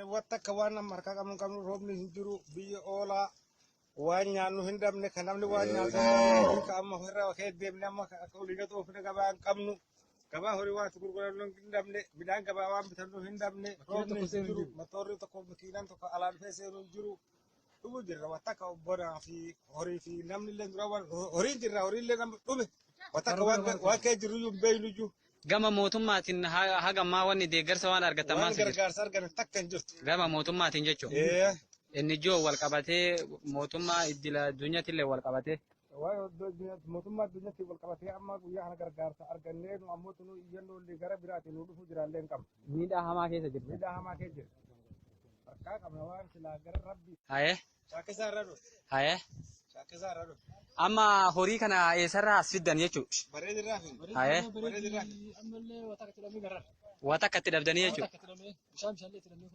Wata kawana marka kamu robni hinjiru biyo ola wanya nu hindamne kanamni wanya ka amma horra wa kede minamma ka uliga to fina gaban kamnu gaba hori wa tukur non hindamne bidan gaba wa bitanu hindamne robni hinjiru motori to ko makinan to ala fese non jiru tubu jirra wata ka bora fi hori fi namni len rawan hori jirra hori len nam tume wata ka wa ke jiru yum beynu ju Gama mootummaatiin haga ammaa wanni deeggarsa waan argatamaa waan gargaarsa argan takkan jirtu gama mootummaatiin jechuudha. Inni ijoo wal qabatee mootummaa iddila addunyaattillee wal qabatee. Mootummaa addunyaatti wal qabatee amma guyyaa kana gargaarsa argannee nu ammoo tunu iyyannoo illee gara biraatiin nu dhufu jiraallee hin qabnu. Miidhaa hamaa keessa jirti. Miidhaa hamaa keessa jirti. Harkaa qabna waan silaa gara rabbi. Hayee. Shaakisaa irra dhufe. Hayee. Shaakisaa irra dhufe. Amma horii kana eessarraa as fiddan jechuudha. Bareedirraa fi. Hayee. Bareedirraa. Ammallee waa takka jedhamee garara. Waa takka itti dhabdanii jechuudha. Waa takka jedhamee bishaan illee itti dhabnee